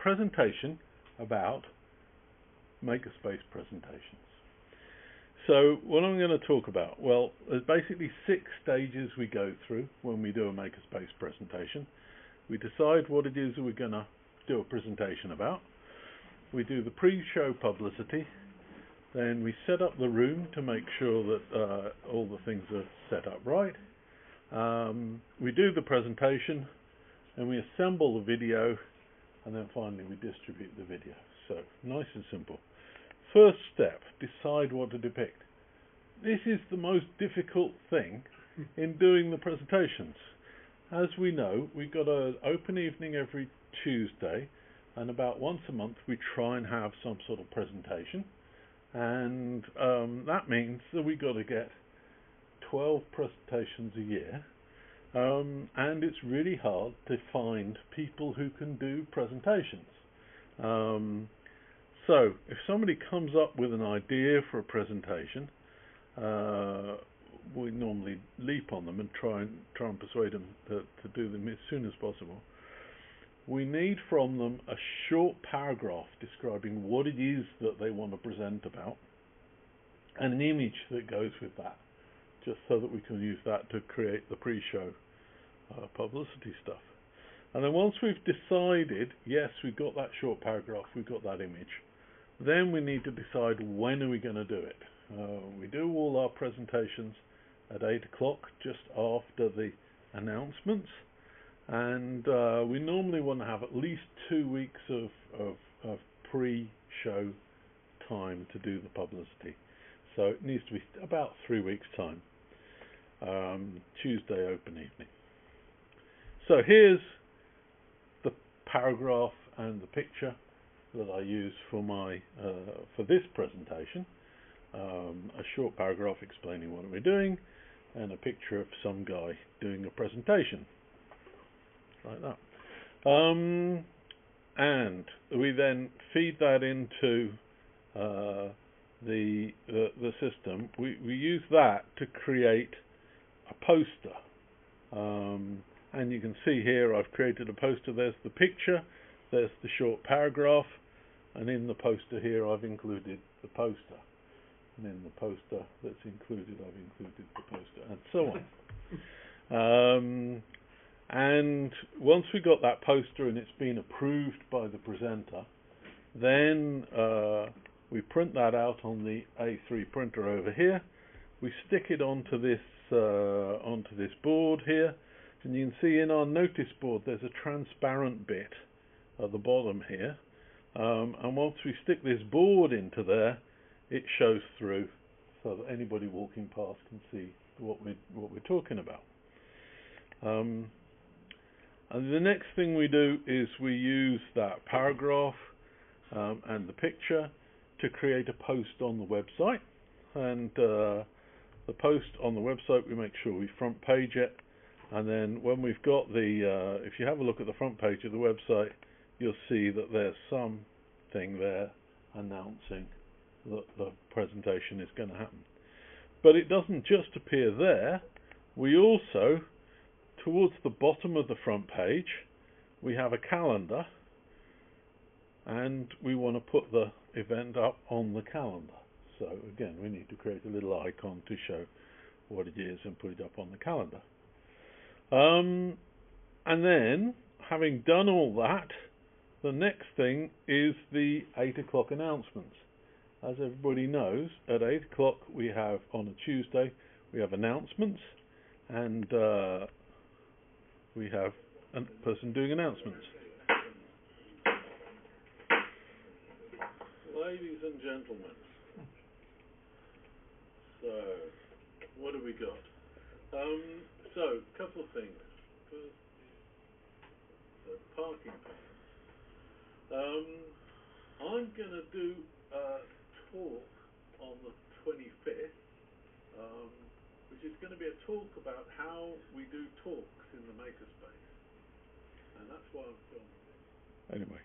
presentation about MakerSpace presentations. So what I'm going to talk about, well, there's basically 6 stages we go through when we do a MakerSpace presentation. We decide what it is we're going to do a presentation about. We do the pre-show publicity. Then we set up the room to make sure that all the things are set up right. We do the presentation, and we assemble the video, and then finally we distribute the video. So nice and simple. First step, decide what to depict. This is the most difficult thing in doing the presentations. As we know, we've got an open evening every Tuesday, and about once a month we try and have some sort of presentation. And that means that we've got to get 12 presentations a year, and it's really hard to find people who can do presentations. So if somebody comes up with an idea for a presentation, we normally leap on them and try and persuade them to do them as soon as possible. We need from them a short paragraph describing what it is that they want to present about, and an image that goes with that, just so that we can use that to create the pre-show publicity stuff. And then once we've decided, yes, we've got that short paragraph, we've got that image, then we need to decide when are we going to do it. We do all our presentations at 8 o'clock, just after the announcements. And we normally want to have at least 2 weeks of pre-show time to do the publicity. So it needs to be about 3 weeks' time. Tuesday open evening. So here's the paragraph and the picture that I use for my for this presentation. A short paragraph explaining what we're doing, and a picture of some guy doing a presentation. Like that. And we then feed that into the system. We use that to create a poster. And you can see here I've created a poster. There's the picture, there's the short paragraph, and in the poster here I've included the poster. And in the poster that's included, I've included the poster, and so on. And once we got that poster and it's been approved by the presenter, then we print that out on the A3 printer over here. We stick it onto this board here, and you can see in our notice board there's a transparent bit at the bottom here. And once we stick this board into there, it shows through so that anybody walking past can see what we're talking about. And the next thing we do is we use that paragraph and the picture to create a post on the website. And the post on the website, we make sure we front page it. And then when we've got the, if you have a look at the front page of the website, you'll see that there's something there announcing that the presentation is going to happen. But it doesn't just appear there. We also, towards the bottom of the front page, we have a calendar, and we want to put the event up on the calendar. So again, we need to create a little icon to show what it is and put it up on the calendar. And then, having done all that, the next thing is the 8 o'clock announcements. As everybody knows, at 8 o'clock we have, on a Tuesday, we have announcements, and we have a person doing announcements. Ladies and gentlemen, so what have we got? So, a couple of things. First, so parking pass. I'm going to do a talk on the 25th, which is going to be a talk about how we do talks in the MakerSpace, and that's why I'm filming this. Anyway,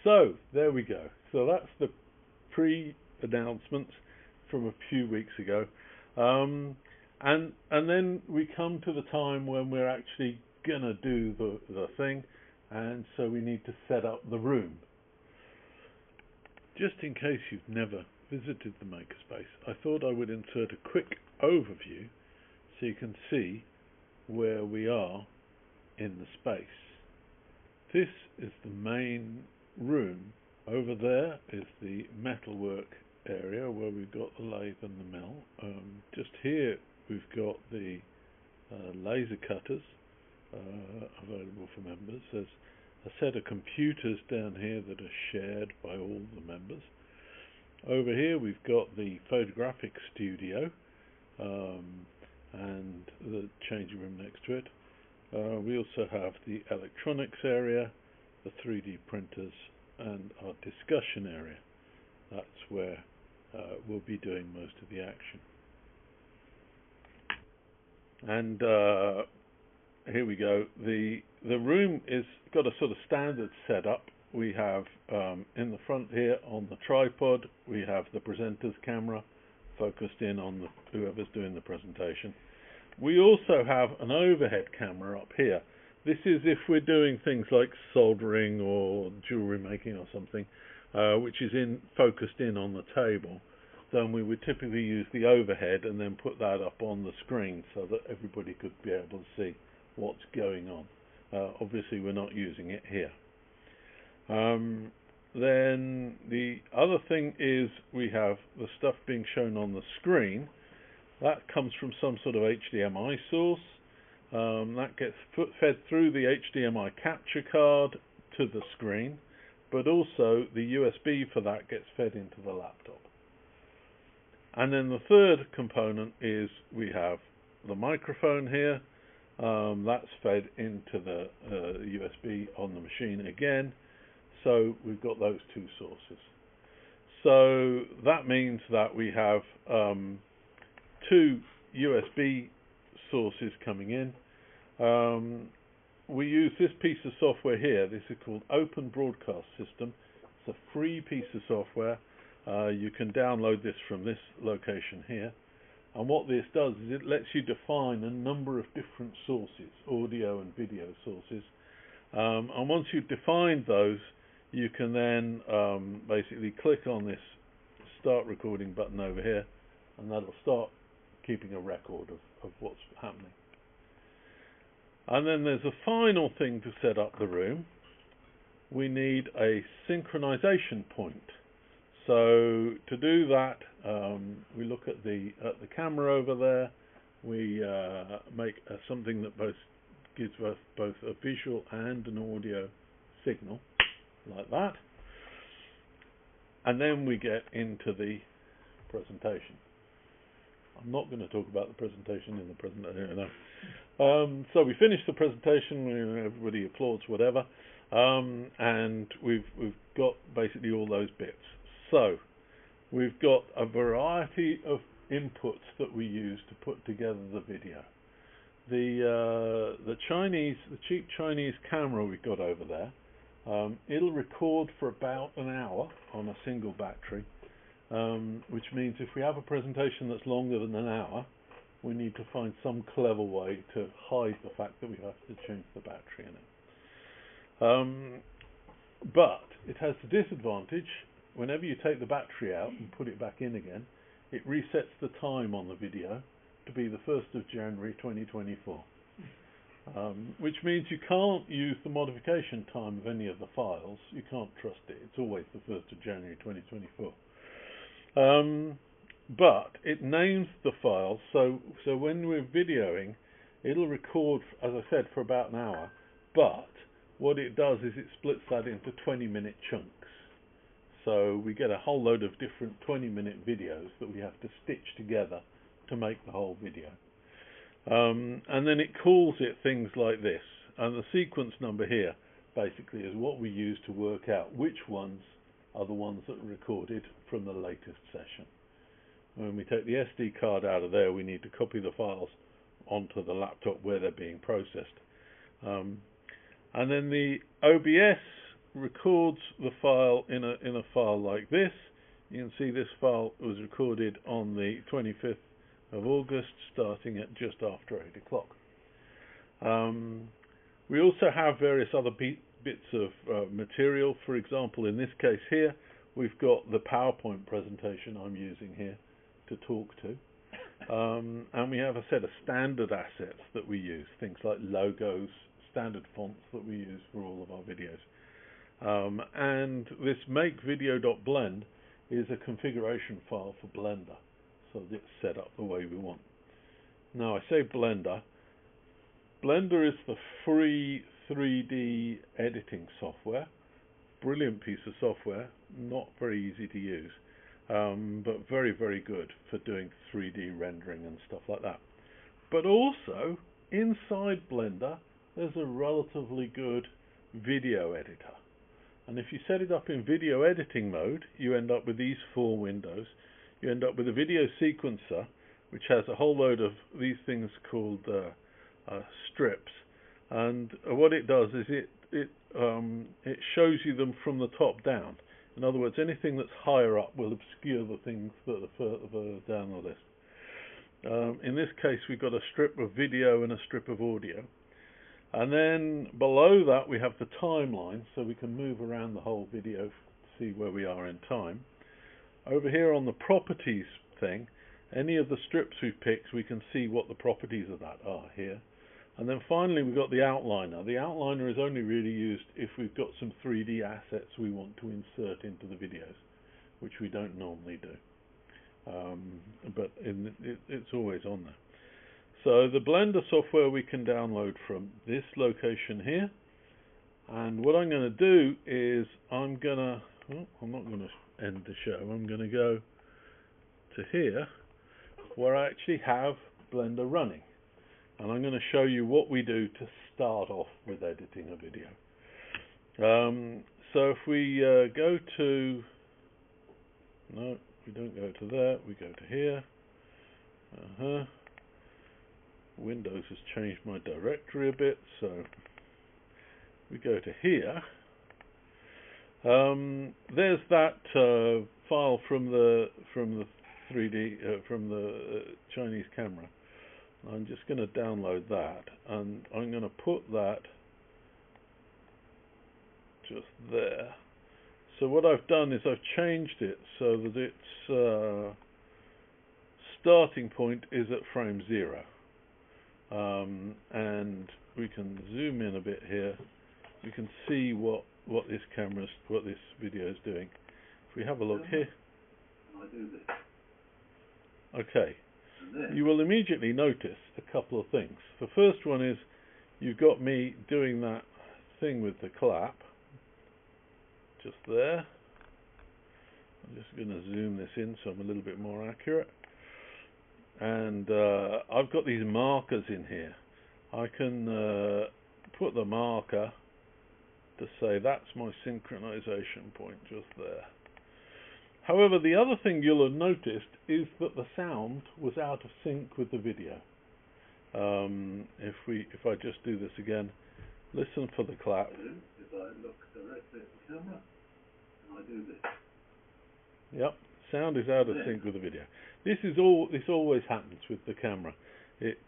so there we go. So that's the pre-announcements from a few weeks ago, and then we come to the time when we're actually gonna do the thing, and so we need to set up the room. Just in case you've never visited the MakerSpace, I thought I would insert a quick overview so you can see where we are in the space. This is the main room. Over there is the metalwork area where we've got the lathe and the mill. Just here we've got the laser cutters available for members. There's a set of computers down here that are shared by all the members. Over here we've got the photographic studio and the changing room next to it. We also have the electronics area, the 3D printers, and our discussion area. That's where we'll be doing most of the action. And here we go. The room is got a sort of standard setup. We have in the front here on the tripod, we have the presenter's camera focused in on whoever's doing the presentation. We also have an overhead camera up here. This is if we're doing things like soldering or jewelry making or something, which is focused in on the table. Then we would typically use the overhead and then put that up on the screen so that everybody could be able to see what's going on. Obviously we're not using it here. Then the other thing is we have the stuff being shown on the screen. That comes from some sort of HDMI source. That gets fed through the HDMI capture card to the screen, but also the USB for that gets fed into the laptop. And then the third component is we have the microphone here. That's fed into the USB on the machine again. So we've got those two sources. So that means that we have two USB sources coming in. We use this piece of software here. This is called Open Broadcast System. It's a free piece of software. You can download this from this location here. And what this does is it lets you define a number of different sources, audio and video sources. And once you've defined those, you can then basically click on this Start Recording button over here, and that'll start keeping a record of what's happening. And then there's a final thing to set up the room. We need a synchronization point. So to do that, we look at the camera over there. We make something that gives us both a visual and an audio signal, like that. And then we get into the presentation. I'm not going to talk about the presentation in the presentation. No. So we finish the presentation. Everybody applauds, whatever, and we've got basically all those bits. So we've got a variety of inputs that we use to put together the video. The cheap Chinese camera we've got over there, it'll record for about an hour on a single battery, which means if we have a presentation that's longer than an hour, we need to find some clever way to hide the fact that we have to change the battery in it. But it has the disadvantage, whenever you take the battery out and put it back in again, it resets the time on the video to be the 1st of January 2024. Which means you can't use the modification time of any of the files. You can't trust it. It's always the 1st of January 2024. But it names the files, so when we're videoing, it'll record, as I said, for about an hour, but what it does is it splits that into 20-minute chunks. So we get a whole load of different 20-minute videos that we have to stitch together to make the whole video. And then it calls it things like this, and the sequence number here basically is what we use to work out which ones are the ones that are recorded from the latest session. When we take the SD card out of there, we need to copy the files onto the laptop where they're being processed. And then the OBS records the file in a file like this. You can see this file was recorded on the 25th of August, starting at just after 8 o'clock. We also have various other bits bits of material. For example, in this case here, we've got the PowerPoint presentation I'm using here to talk to. And we have a set of standard assets that we use, things like logos, standard fonts that we use for all of our videos. And this makevideo.blend is a configuration file for Blender, so that it's set up the way we want. Now I say Blender. Blender is the free 3D editing software. Brilliant piece of software, not very easy to use, but very, very good for doing 3D rendering and stuff like that. But also, inside Blender, there's a relatively good video editor. And if you set it up in video editing mode, you end up with these 4 windows. You end up with a video sequencer, which has a whole load of these things called strips. And what it does is it shows you them from the top down. In other words, anything that's higher up will obscure the things that are further down the list. In this case, we've got a strip of video and a strip of audio. And then below that, we have the timeline, so we can move around the whole video to see where we are in time. Over here on the properties thing, any of the strips we've picked, we can see what the properties of that are here. And then finally, we've got the outliner. The outliner is only really used if we've got some 3D assets we want to insert into the videos, which we don't normally do. But it's always on there. So the Blender software we can download from this location here. And what I'm going to do is I'm not going to end the show. I'm going to go to here where I actually have Blender running. And I'm going to show you what we do to start off with editing a video. So if we go to, no, we don't go to there, we go to here. Windows has changed my directory a bit, so we go to here. There's that file from the 3D from the Chinese camera. I'm just going to download that, and I'm going to put that just there. So what I've done is I've changed it so that its starting point is at frame 0. And we can zoom in a bit here. You can see what this video is doing. If we have a look here. Okay. You will immediately notice a couple of things. The first one is you've got me doing that thing with the clap just there. I'm just going to zoom this in so I'm a little bit more accurate. And I've got these markers in here. I can put the marker to say that's my synchronization point just there. However, the other thing you'll have noticed is that the sound was out of sync with the video. If I just do this again, listen for the clap. If I look directly at the camera and I do this. Yep, sound is out of sync with the video. This always happens with the camera. It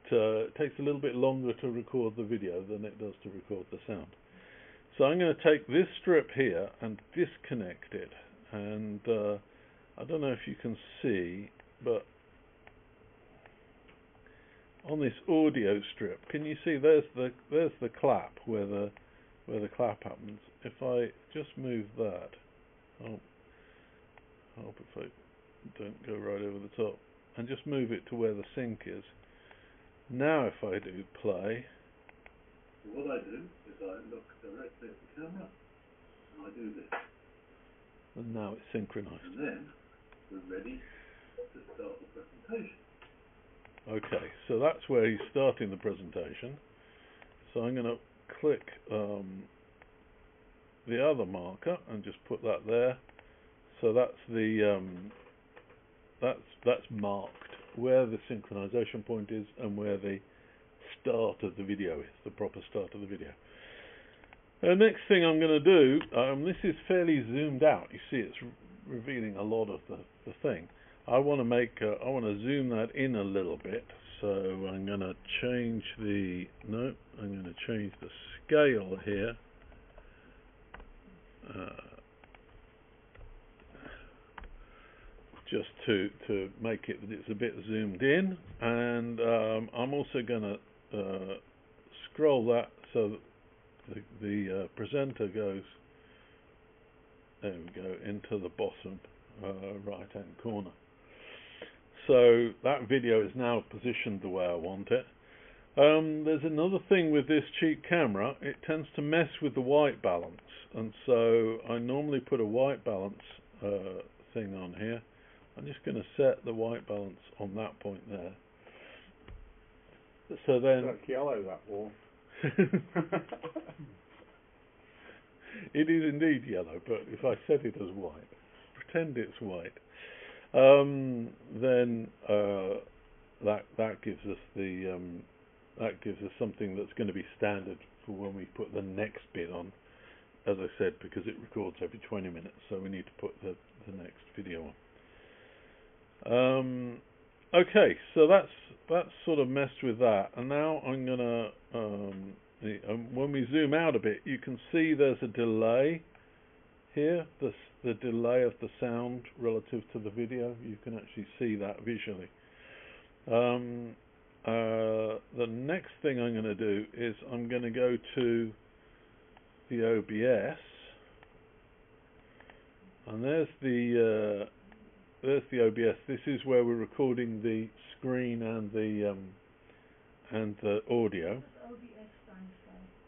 takes a little bit longer to record the video than it does to record the sound. So I'm going to take this strip here and disconnect it. And I don't know if you can see, but on this audio strip, can you see there's the clap where the clap happens. If I just move that, I hope if I don't go right over the top, and just move it to where the sync is. Now if I do play, so what I do is I look directly at the camera and I do this. And now it's synchronized. And then we're ready to start the presentation. Okay, so that's where he's starting the presentation. So I'm going to click the other marker and just put that there. So that's the that's marked where the synchronization point is and where the start of the video is, the proper start of the video. The next thing I'm going to do, this is fairly zoomed out. You see, it's revealing a lot of the thing. I want to zoom that in a little bit. So I'm going to change the scale here just to make it that it's a bit zoomed in, and I'm also going to scroll that so that the presenter goes, there we go, into the bottom right hand corner. So that video is now positioned the way I want it. There's another thing with this cheap camera, it tends to mess with the white balance, and so I normally put a white balance thing on here. I'm just going to set the white balance on that point there. So then that's yellow, that wall. It is indeed yellow, but if I set it as white, pretend it's white, then that gives us the that gives us something that's going to be standard for when we put the next bit on. As I said, because it records every 20 minutes, so we need to put the next video on. Okay, so that's sort of messed with that, and now I'm gonna when we zoom out a bit, you can see there's a delay here. The delay of the sound relative to the video. You can actually see that visually. The next thing I'm going to do is I'm going to go to the OBS, and there's the OBS. This is where we're recording the screen and the audio. What's OBS stand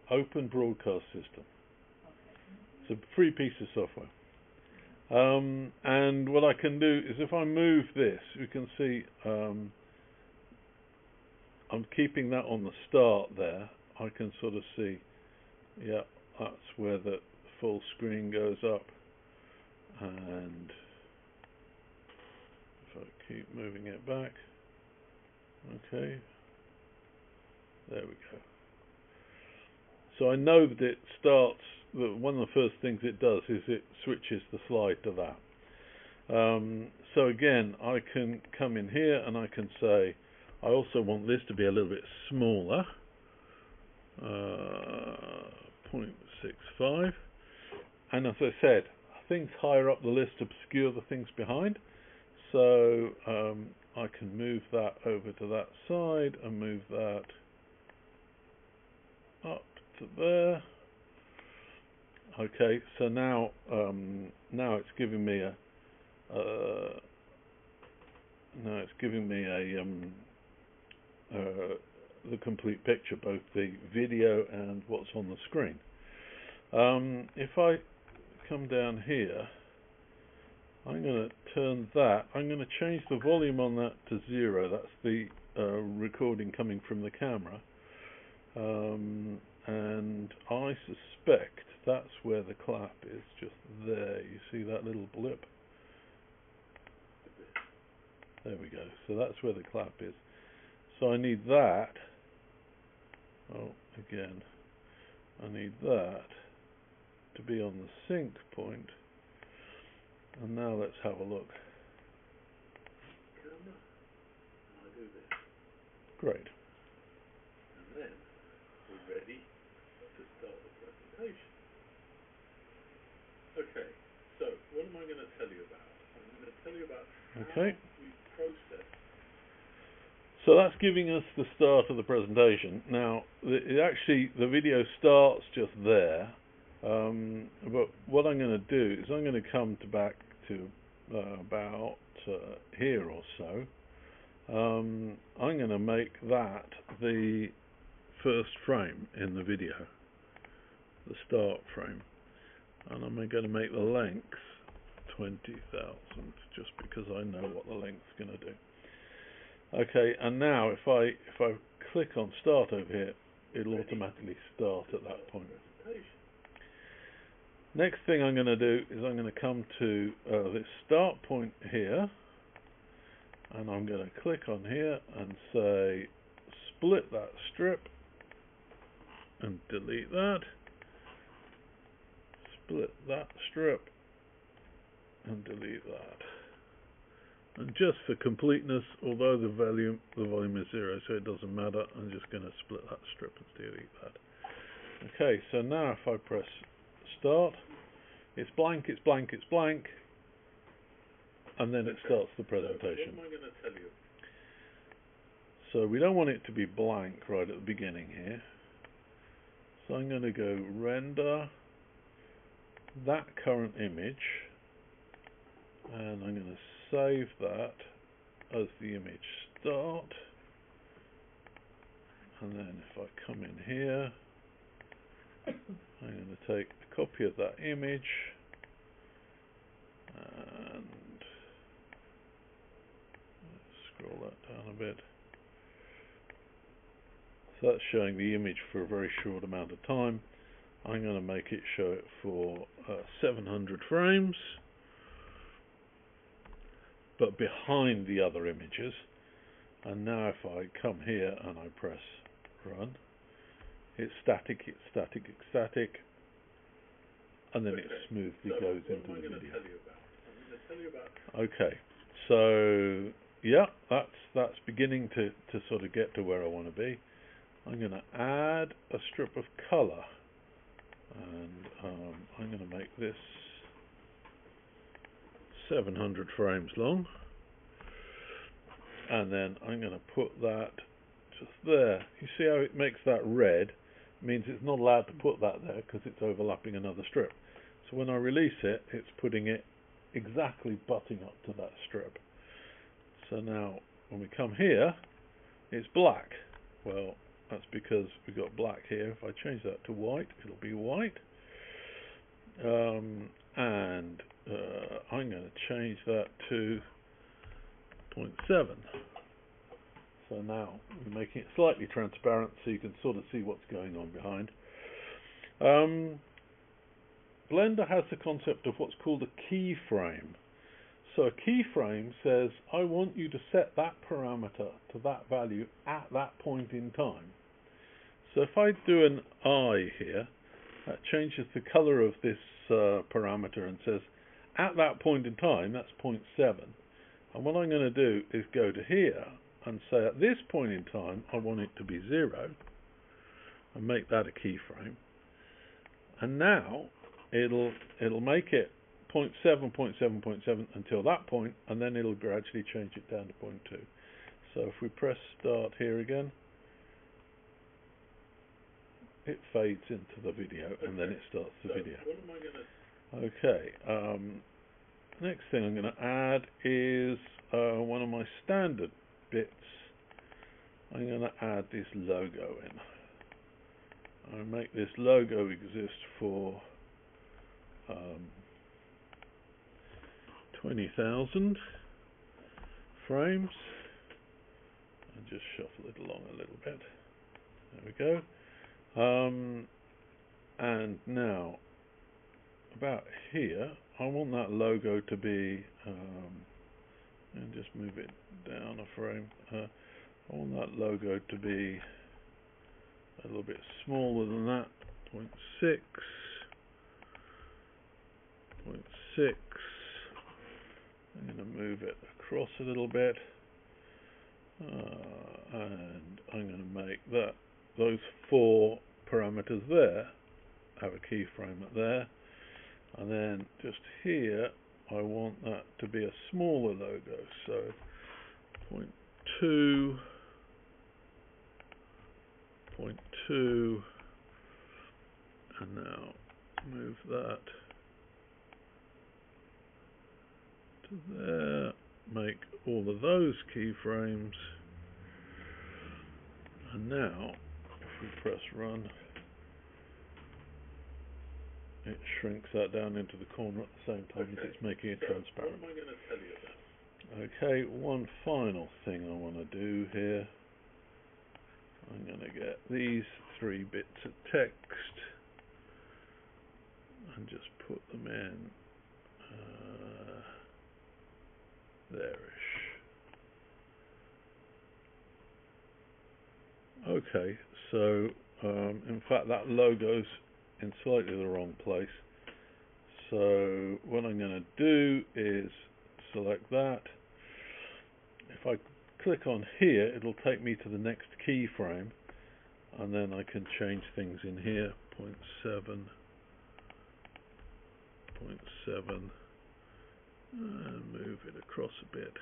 for? Open Broadcast System. It's a free piece of software. And what I can do is if I move this, we can see I'm keeping that on the start there. I can sort of see, yeah, that's where the full screen goes up. And if I keep moving it back, okay, there we go. So I know that it starts, one of the first things it does is it switches the slide to that. So again, I can come in here and I can say, I also want this to be a little bit smaller, 0.65, and as I said, things higher up the list obscure the things behind, so I can move that over to that side and move that up to there. Okay, so now it's giving me the complete picture, both the video and what's on the screen. If I come down here, I'm going to turn that. I'm going to change the volume on that to 0. That's the recording coming from the camera, and I suspect that's where the clap is, just there. You see that little blip? There we go. So that's where the clap is. So I need that. Oh, again, I need that to be on the sync point. And now let's have a look. Camera, and I do this. Great. And then we're ready to start the presentation. Okay, so what am I going to tell you about? I'm going to tell you about how we process. So that's giving us the start of the presentation. Now, the video starts just there, but what I'm going to do is I'm going to come back to about here or so. I'm going to make that the first frame in the video, the start frame, and I'm going to make the length 20,000 just because I know what the length's going to do. Okay, and now if I click on start over here, it'll automatically start at that point. Next thing I'm going to do is I'm going to come to this start point here, and I'm going to click on here and say split that strip and delete that, split that strip and delete that. And just for completeness, although the volume is 0, so it doesn't matter, I'm just going to split that strip and delete that. Okay, so now if I press start, it's blank, it's blank, it's blank, and then it starts the presentation. What am I going to tell you? So we don't want it to be blank right at the beginning here. So I'm going to go render that current image, and I'm going to save that as the image start. And then if I come in here, I'm going to take a copy of that image and scroll that down a bit. So that's showing the image for a very short amount of time. I'm going to make it show it for 700 frames, but behind the other images. And now if I come here and I press run, it's static, it's static, it's static, and then it smoothly goes into the video. Okay, so yeah, that's beginning to sort of get to where I want to be. I'm going to add a strip of color, and I'm going to make this 700 frames long, and then I'm going to put that just there. You see how it makes that red? It means it's not allowed to put that there because it's overlapping another strip. So when I release it, it's putting it exactly butting up to that strip. So now when we come here, it's black. Well, that's because we've got black here. If I change that to white, it'll be white. And I'm going to change that to 0.7. So now we're making it slightly transparent so you can sort of see what's going on behind. Blender has the concept of what's called a keyframe. So a keyframe says, I want you to set that parameter to that value at that point in time. So if I do an eye here, that changes the color of this parameter and says, at that point in time, that's 0.7. And what I'm going to do is go to here and say, at this point in time, I want it to be 0, and make that a keyframe. And now it'll make it 0.7, 0.7, 0.7 until that point, and then it'll gradually change it down to 0.2. So if we press start here again, it fades into the video, and then it starts the video. Okay, next thing I'm going to add is one of my standard bits. I'm going to add this logo in. I'll make this logo exist for 20,000 frames, and just shuffle it along a little bit. There we go. And now about here, I want that logo to be, and just move it down a frame. I want that logo to be a little bit smaller than that, 0.6, 0.6. I'm going to move it across a little bit, and I'm going to make that those 4 parameters there have a keyframe at there, and then just here I want that to be a smaller logo, so 0.2, 0.2, and now move that to there, make all of those keyframes, and now if we press run, it shrinks that down into the corner at the same time as it's making it transparent. What am I going to tell you about? Okay, one final thing I want to do here. I'm going to get these 3 bits of text and just put them in there-ish. Okay, so in fact that logo's in slightly the wrong place. So what I'm going to do is select that. If I click on here, it'll take me to the next keyframe, and then I can change things in here, 0.7, 0.7 and move it across a bit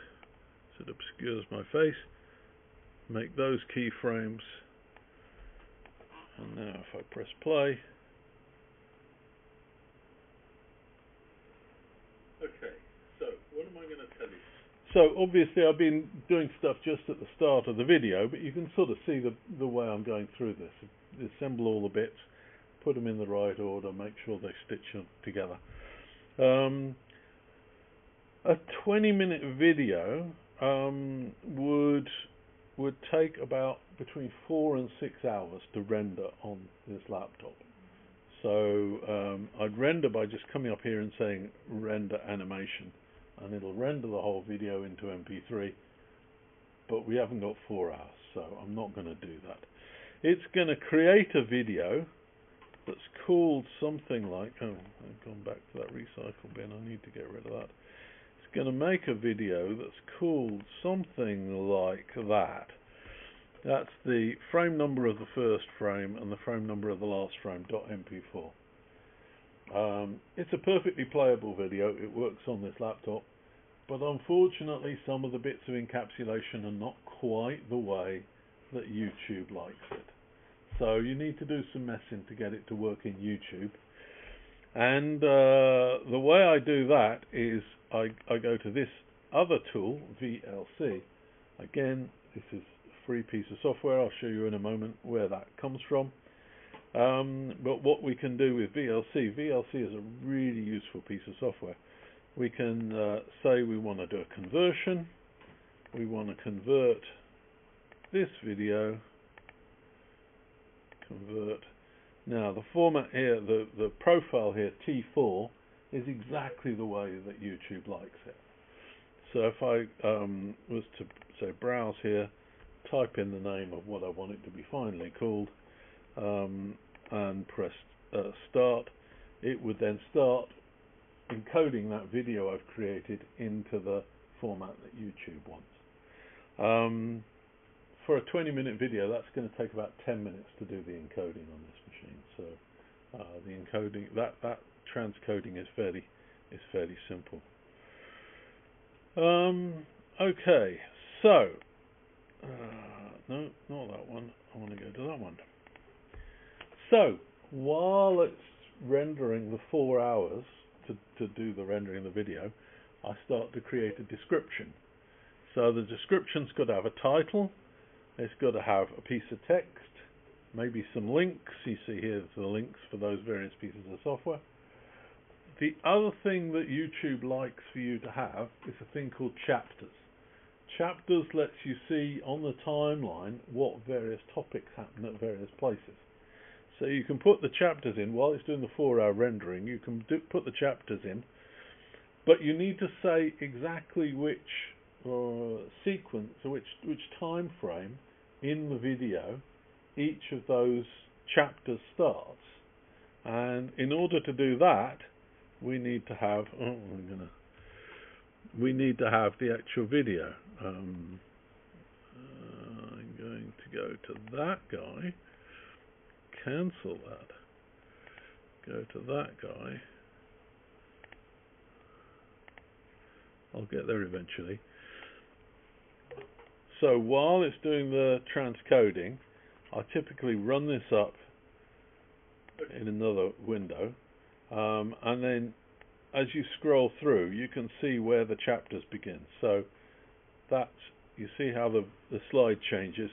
so it obscures my face. Make those keyframes, and now if I press play. Okay, so what am I going to tell you? So obviously I've been doing stuff just at the start of the video, but you can sort of see the way I'm going through this. Assemble all the bits, put them in the right order, make sure they stitch together. A 20-minute video would take about between 4 and 6 hours to render on this laptop. So I'd render by just coming up here and saying render animation, and it'll render the whole video into MP3, but we haven't got 4 hours, so I'm not going to do that. It's going to create a video that's called something like, oh, I've gone back to that recycle bin, I need to get rid of that. It's going to make a video that's called something like that. That's the frame number of the first frame and the frame number of the last frame, .mp4. It's a perfectly playable video, it works on this laptop, but unfortunately some of the bits of encapsulation are not quite the way that YouTube likes it. So you need to do some messing to get it to work in YouTube. And the way I do that is I go to this other tool, VLC. Again, this is a free piece of software. I'll show you in a moment where that comes from. But what we can do with VLC is a really useful piece of software. We can say we want to do a conversion. We want to convert this video. Convert. Now the format here, the profile here, T4, is exactly the way that YouTube likes it. So if I was to say browse here, type in the name of what I want it to be finally called, and press start, it would then start encoding that video I've created into the format that YouTube wants. For a 20-minute video, that's going to take about 10 minutes to do the encoding on this machine. So the encoding, that transcoding is fairly simple. Okay, so no, not that one. I want to go to that one. So while it's rendering the 4 hours to do the rendering of the video, I start to create a description. So the description's got to have a title. It's got to have a piece of text, maybe some links. You see here the links for those various pieces of software. The other thing that YouTube likes for you to have is a thing called chapters. Chapters lets you see on the timeline what various topics happen at various places. So you can put the chapters in while it's doing the 4-hour rendering. You can put the chapters in, but you need to say exactly which sequence or which time frame in the video each of those chapters starts. And in order to do that, we need to have the actual video. I'm going to go to that guy, cancel that, go to that guy. I'll get there eventually. So while it's doing the transcoding, I typically run this up in another window, and then as you scroll through, you can see where the chapters begin. So that's, you see how the slide changes.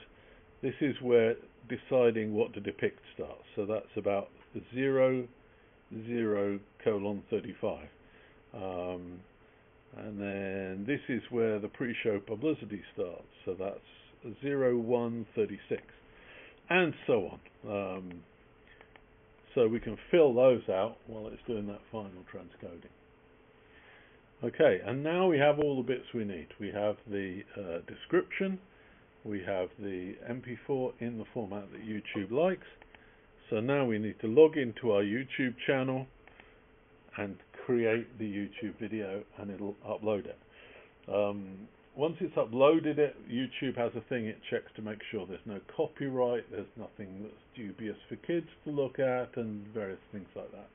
This is where deciding what to depict starts. So that's about 00:35. And then this is where the pre-show publicity starts. So that's 01:36, and so on. So we can fill those out while it's doing that final transcoding. Okay, and now we have all the bits we need. We have the description, we have the MP4 in the format that YouTube likes. So now we need to log into our YouTube channel and create the YouTube video, and it'll upload it. Once it's uploaded it, YouTube has a thing it checks to make sure there's no copyright, there's nothing that's dubious for kids to look at, and various things like that.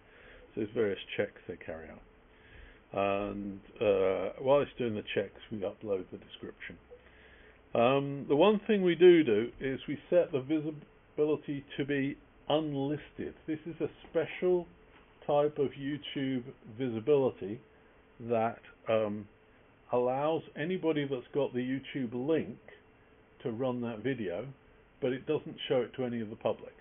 So there's various checks they carry out. And while it's doing the checks, we upload the description. The one thing we do is we set the visibility to be unlisted. This is a special type of YouTube visibility that allows anybody that's got the YouTube link to run that video, but it doesn't show it to any of the public.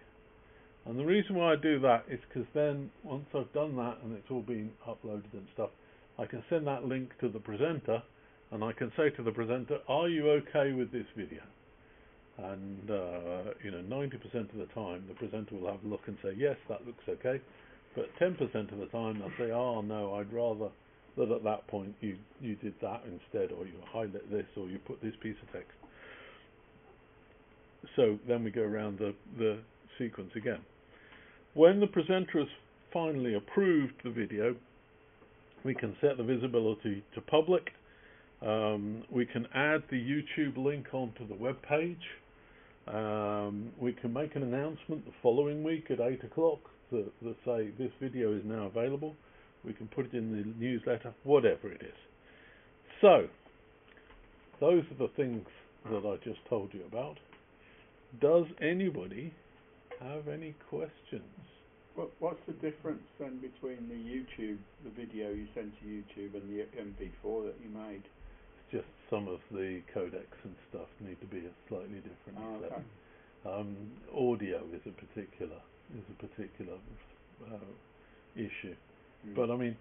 And the reason why I do that is because then once I've done that and it's all been uploaded and stuff, I can send that link to the presenter and I can say to the presenter, are you okay with this video? And 90% of the time the presenter will have a look and say, yes, that looks okay. But 10% of the time they'll say, oh no, I'd rather that at that point you did that instead, or you highlight this, or you put this piece of text. So then we go around the sequence again. When the presenter has finally approved the video, we can set the visibility to public. We can add the YouTube link onto the web page. We can make an announcement the following week at 8 o'clock that say this video is now available. We can put it in the newsletter, whatever it is. So, those are the things that I just told you about. Does anybody have any questions? What's the difference then between the video you sent to YouTube and the MP4 that you made? Just some of the codecs and stuff need to be a slightly different. Oh, okay. Audio is a particular issue. But I mean,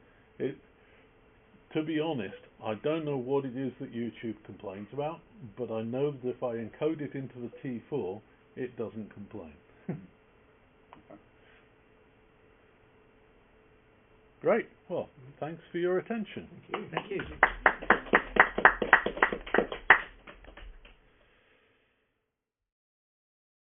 to be honest, I don't know what it is that YouTube complains about, but I know that if I encode it into the T4, it doesn't complain. Okay. Great. Well, thanks for your attention. Thank you.